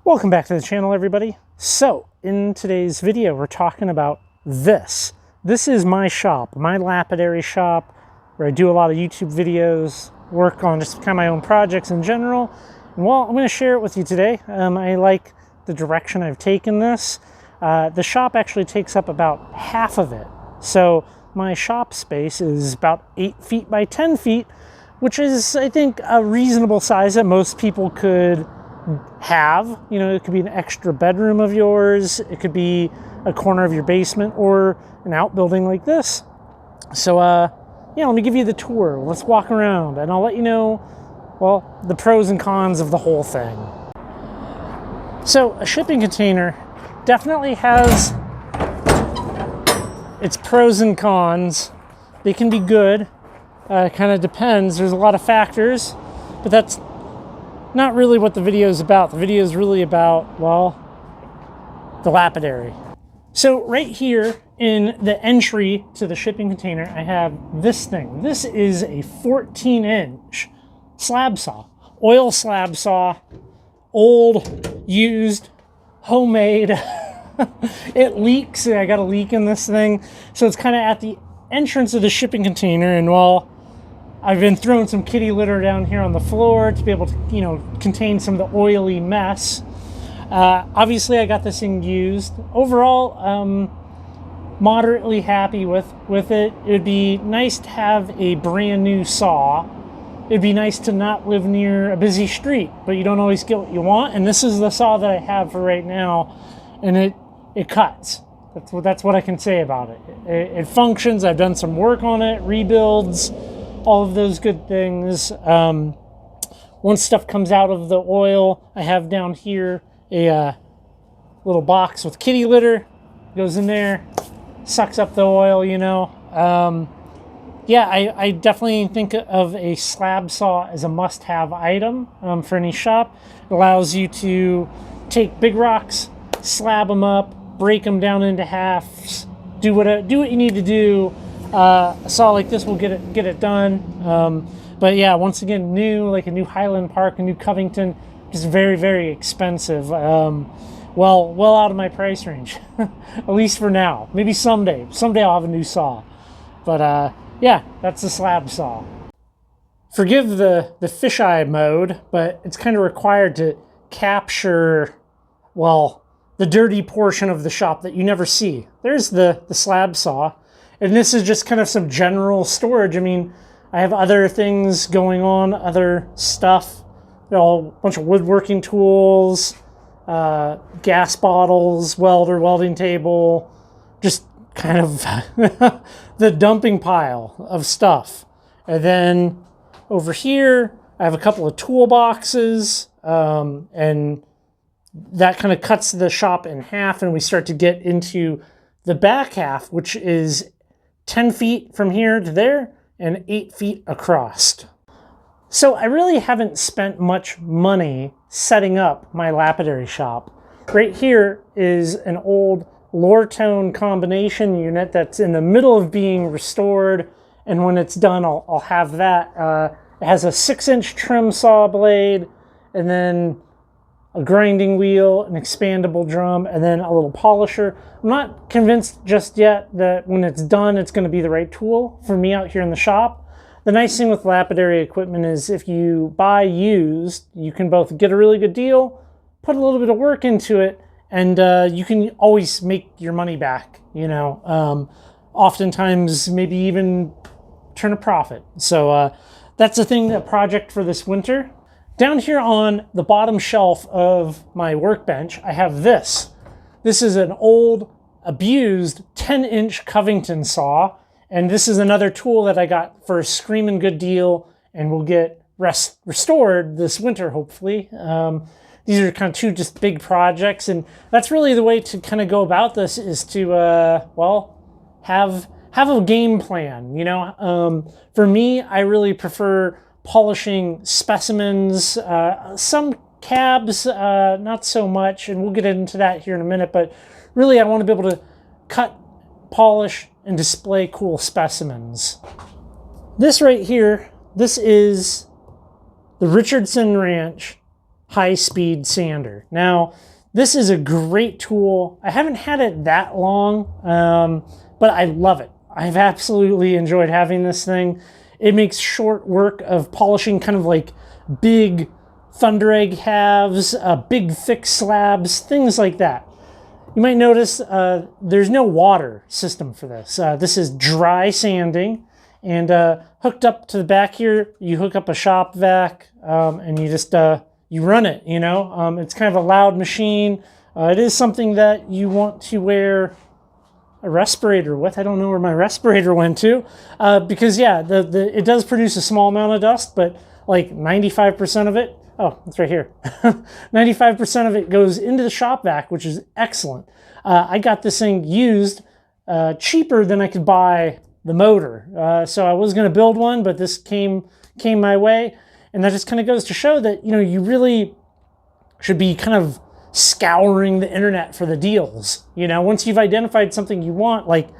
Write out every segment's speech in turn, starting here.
Welcome back to the channel, everybody. So, in today's video, we're talking about this. This is my shop, my lapidary shop, where I do a lot of YouTube videos, work on just kind of my own projects in general. And well, I'm going to share it with you today. I like the direction I've taken this. The shop actually takes up about half of it. So, my shop space is about 8 feet by 10 feet, which is, I think, a reasonable size that most people could have. You know, it could be an extra bedroom of yours, it could be a corner of your basement or an outbuilding like this. So yeah, let me give you the tour. Let's walk around and I'll let you know, well, the pros and cons of the whole thing. So a shipping container definitely has its pros and cons. They can be good. Kind of depends. There's a lot of factors, but that's not really what the video is about. The video is really about, well, the lapidary. So right here in the entry to the shipping container, I have this thing. This is a 14-inch slab saw, oil slab saw, old, used, homemade. It leaks. I got a leak in this thing. So it's kind of at the entrance of the shipping container, and while I've been throwing some kitty litter down here on the floor to be able to, you know, contain some of the oily mess. Obviously, I got this thing used. Overall, moderately happy with it. It would be nice to have a brand new saw. It'd be nice to not live near a busy street, but you don't always get what you want. And this is the saw that I have for right now, and it cuts. That's what I can say about it. It functions. I've done some work on it, rebuilds, all of those good things. Once stuff comes out of the oil, I have down here a little box with kitty litter. Goes in there, sucks up the oil, you know. Yeah, I definitely think of a slab saw as a must-have item for any shop. It allows you to take big rocks, slab them up, break them down into halves, do what you need to do. A saw like this will get it done. But yeah, once again, new, like a new Highland Park, a new Covington, just very, very expensive. Well out of my price range, at least for now. Maybe someday I'll have a new saw. But yeah, that's the slab saw. Forgive the fisheye mode, but it's kind of required to capture, well, the dirty portion of the shop that you never see. There's the slab saw. And this is just kind of some general storage. I mean, I have other things going on, other stuff, you know, a bunch of woodworking tools, gas bottles, welding table, just kind of the dumping pile of stuff. And then over here, I have a couple of toolboxes, and that kind of cuts the shop in half, and we start to get into the back half, which is 10 feet from here to there and 8 feet across. So I really haven't spent much money setting up my lapidary shop. Right here is an old Lortone combination unit that's in the middle of being restored, and when it's done, I'll have that. It has a 6-inch trim saw blade, and then a grinding wheel, an expandable drum, and then a little polisher. I'm not convinced just yet that when it's done, it's going to be the right tool for me out here in the shop. The nice thing with lapidary equipment is if you buy used, you can both get a really good deal, put a little bit of work into it, and you can always make your money back, you know. Oftentimes, maybe even turn a profit. So that's a project for this winter. Down here on the bottom shelf of my workbench, I have this. This is an old, abused 10-inch Covington saw, and this is another tool that I got for a screaming good deal and will get restored this winter, hopefully. These are kind of two just big projects, and that's really the way to kind of go about this, is to, well, have a game plan, you know. For me, I really prefer polishing specimens, some cabs, not so much, and we'll get into that here in a minute, but really I want to be able to cut, polish, and display cool specimens. This right here, this is the Richardson Ranch high-speed sander. Now, this is a great tool. I haven't had it that long, but I love it. I've absolutely enjoyed having this thing. It makes short work of polishing kind of like big thunder egg halves, big thick slabs, things like that. You might notice there's no water system for this. This is dry sanding, and hooked up to the back here, you hook up a shop vac, and you just you run it. You know, it's kind of a loud machine. It is something that you want to wear a respirator with. I don't know where my respirator went to, because yeah, it does produce a small amount of dust, but like 95% of it. Oh, it's right here. 95% of it goes into the shop vac, which is excellent. I got this thing used cheaper than I could buy the motor. So I was going to build one, but this came my way. And that just kind of goes to show that, you know, you really should be kind of scouring the internet for the deals. You know, once you've identified something you want, like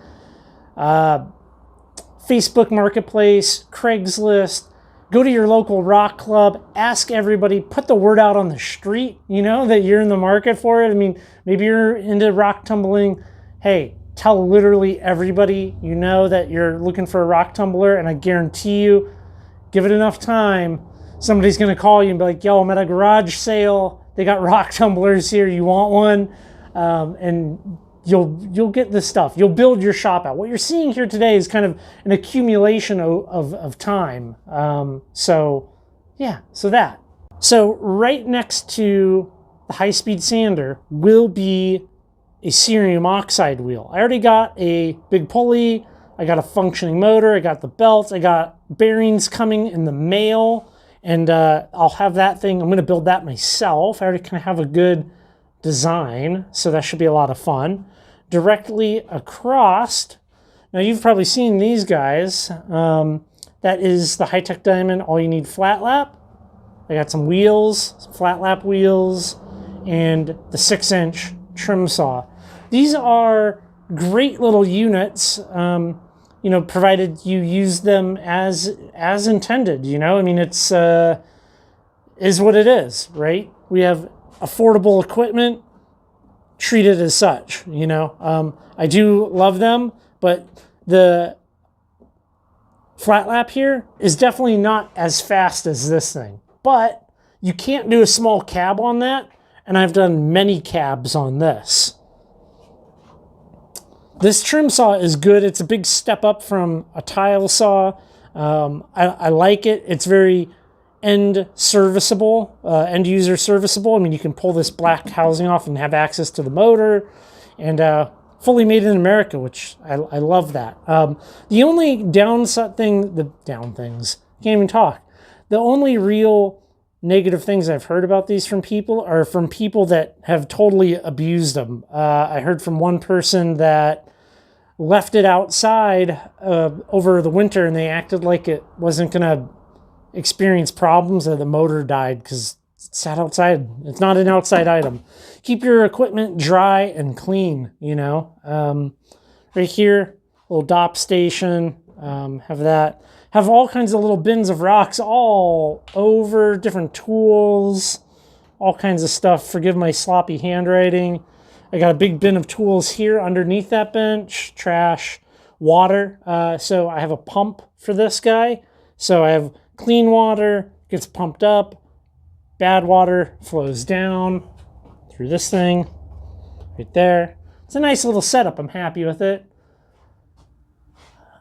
Facebook Marketplace, Craigslist, go to your local rock club, ask everybody, put the word out on the street, you know, that you're in the market for it. I mean, maybe you're into rock tumbling. Hey, tell literally everybody you know that you're looking for a rock tumbler, and I guarantee you, give it enough time, somebody's going to call you and be like, yo, I'm at a garage sale. They got rock tumblers here. You want one? And you'll get this stuff. You'll build your shop out. What you're seeing here today is kind of an accumulation of time. So yeah, so that. So right next to the high-speed sander will be a Cerium Oxide wheel. I already got a big pulley. I got a functioning motor. I got the belts. I got bearings coming in the mail. And I'll have that thing. I'm going to build that myself. I already kind of have a good design, so that should be a lot of fun. Directly across, now you've probably seen these guys. That is the High-Tech Diamond All You Need Flat Lap. I got some wheels, some flat lap wheels, and the 6-inch trim saw. These are great little units, you know, provided you use them as intended. You know, I mean, it's is what it is, right? We have affordable equipment. Treat it as such, you know. I do love them, but the flat lap here is definitely not as fast as this thing. But you can't do a small cab on that, and I've done many cabs on this. This trim saw is good. It's a big step up from a tile saw. I like it. It's very end serviceable, end user serviceable. I mean, you can pull this black housing off and have access to the motor, and fully made in America, which I love that. The only downside thing, can't even talk. The only real negative things I've heard about these from people are from people that have totally abused them. I heard from one person that left it outside over the winter, and they acted like it wasn't going to experience problems, that the motor died because it sat outside. It's not an outside item. Keep your equipment dry and clean, you know. Right here, little Dop Station, have that. Have all kinds of little bins of rocks all over, different tools, all kinds of stuff. Forgive my sloppy handwriting. I got a big bin of tools here underneath that bench, trash, water. So I have a pump for this guy. So I have clean water, gets pumped up. Bad water flows down through this thing right there. It's a nice little setup. I'm happy with it.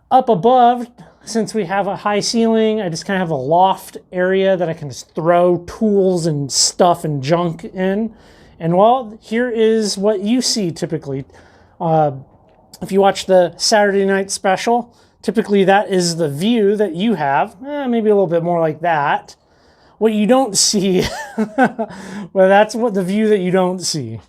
Up above, since we have a high ceiling, I just kind of have a loft area that I can just throw tools and stuff and junk in. And well, here is what you see typically. If you watch the Saturday night special, typically that is the view that you have. Maybe a little bit more like that. What you don't see, well, that's what the view that you don't see.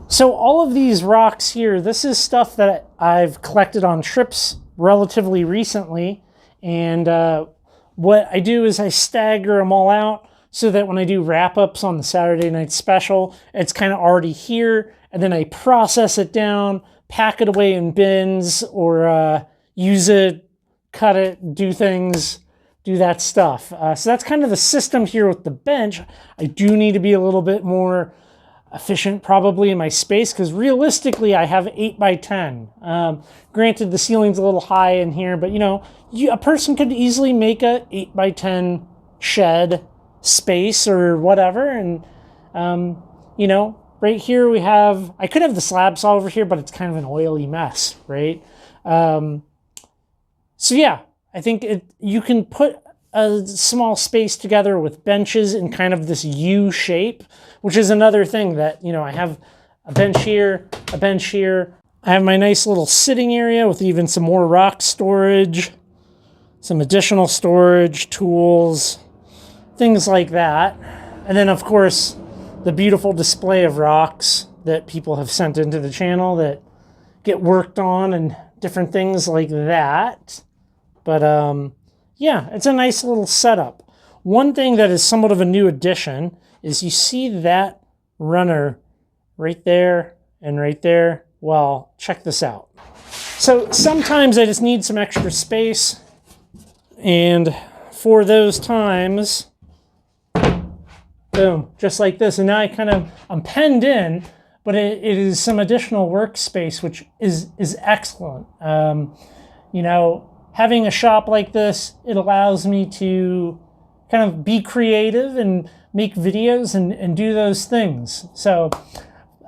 So all of these rocks here, this is stuff that I've collected on trips relatively recently. And what I do is I stagger them all out so that when I do wrap-ups on the Saturday night special, it's kind of already here. And then I process it down, pack it away in bins, or use it, cut it, do things do that stuff. So that's kind of the system here with the bench. I do need to be a little bit more efficient probably in my space, because realistically I have 8 by 10. Granted, the ceiling's a little high in here, but you know, a person could easily make a 8 by 10 shed space or whatever. And you know, right here we have, I could have the slab saw over here, but it's kind of an oily mess, right? So yeah, I think you can put a small space together with benches in kind of this U shape, which is another thing that, you know, I have a bench here, a bench here. I have my nice little sitting area with even some more rock storage, some additional storage, tools, things like that. And then of course, the beautiful display of rocks that people have sent into the channel that get worked on and different things like that. But yeah, it's a nice little setup. One thing that is somewhat of a new addition is you see that runner right there and right there. Well, check this out. So sometimes I just need some extra space, and for those times, boom, just like this. And now I'm penned in, but it is some additional workspace, which is excellent. You know, having a shop like this, it allows me to kind of be creative and make videos and do those things. So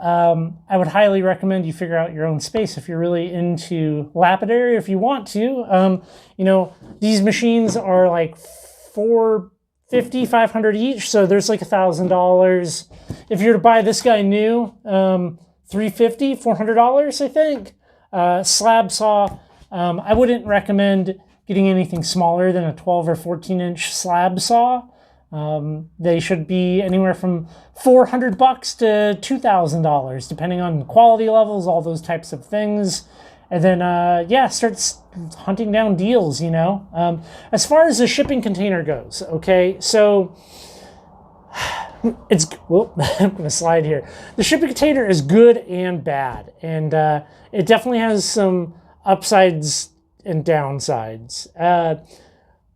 I would highly recommend you figure out your own space if you're really into lapidary, if you want to. You know, these machines are like $450, $500 each, so there's like $1,000. If you're to buy this guy new, $350, $400, I think. Slab saw. I wouldn't recommend getting anything smaller than a 12 or 14 inch slab saw. They should be anywhere from $400 to $2,000, depending on quality levels, all those types of things. And then, yeah, start hunting down deals, you know. As far as the shipping container goes, okay, so it's, whoop, I'm going to slide here. The shipping container is good and bad, and it definitely has some upsides and downsides.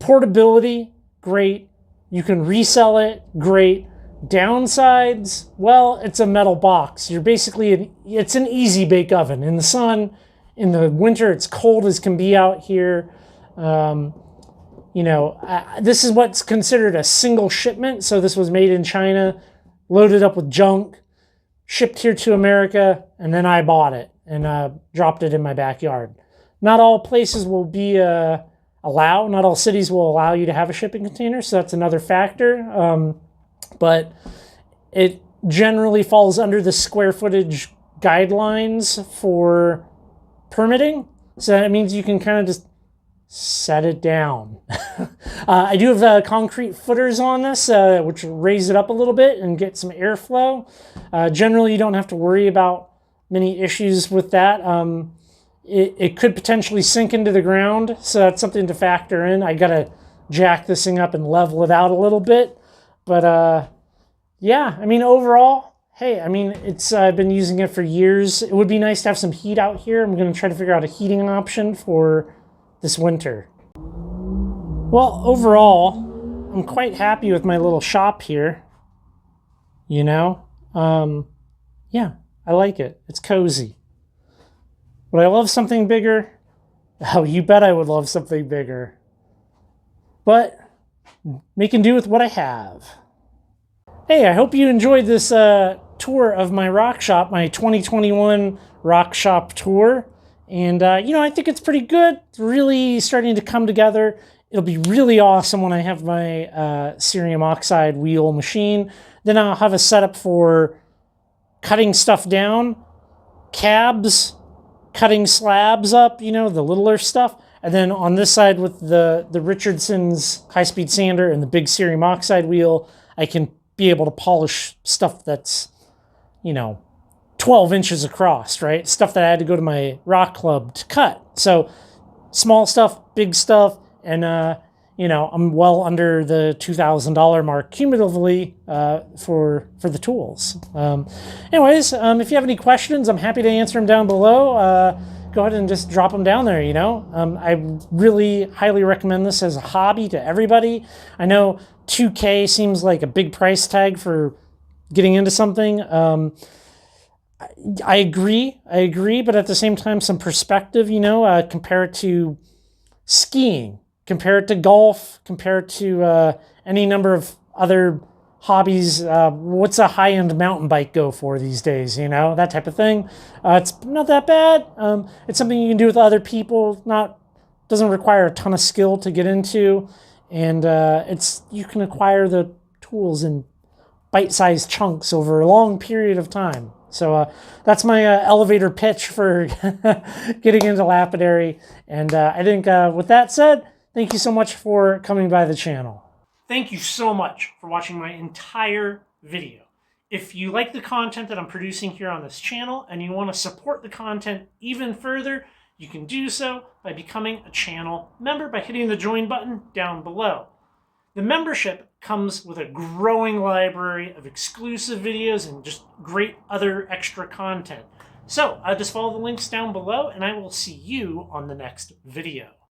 Portability, great. You can resell it, great. Downsides, well, it's a metal box. You're basically, it's an easy bake oven. In the sun, in the winter, it's cold as can be out here. You know, this is what's considered a single shipment. So this was made in China, loaded up with junk, shipped here to America, and then I bought it and dropped it in my backyard. Not all places will be not all cities will allow you to have a shipping container, so that's another factor. But it generally falls under the square footage guidelines for permitting, so that means you can kind of just set it down. I do have concrete footers on this, which raise it up a little bit and get some airflow. Generally, you don't have to worry about many issues with that. It could potentially sink into the ground, so that's something to factor in. I gotta jack this thing up and level it out a little bit. But yeah, I mean, overall, hey, I mean, I've been using it for years. It would be nice to have some heat out here. I'm gonna try to figure out a heating option for this winter. Well, overall, I'm quite happy with my little shop here. You know, yeah, I like it. It's cozy. Would I love something bigger? Oh, you bet I would love something bigger. But making do with what I have. Hey, I hope you enjoyed this tour of my rock shop, my 2021 rock shop tour. And, you know, I think it's pretty good. It's really starting to come together. It'll be really awesome when I have my Cerium Oxide wheel machine. Then I'll have a setup for cutting stuff down, cabs, cutting slabs up, you know, the littler stuff. And then on this side with the Richardson's high-speed sander and the big Cerium Oxide wheel, I can be able to polish stuff that's, you know, 12 inches across, right? Stuff that I had to go to my rock club to cut. So small stuff, big stuff, and, you know, I'm well under the $2,000 mark cumulatively for the tools. Anyways, if you have any questions, I'm happy to answer them down below. Go go ahead and just drop them down there, you know. I really highly recommend this as a hobby to everybody. I know $2K seems like a big price tag for getting into something. I agree, but at the same time, some perspective, you know, compare it to skiing, compare it to golf, compare it to any number of other hobbies. What's a high-end mountain bike go for these days, you know, that type of thing. It's not that bad. It's something you can do with other people, doesn't require a ton of skill to get into, and you can acquire the tools in bite-sized chunks over a long period of time. So that's my elevator pitch for getting into lapidary. And I think with that said, thank you so much for coming by the channel. Thank you so much for watching my entire video. If you like the content that I'm producing here on this channel and you want to support the content even further, you can do so by becoming a channel member by hitting the join button down below. The membership comes with a growing library of exclusive videos and just great other extra content. So just follow the links down below and I will see you on the next video.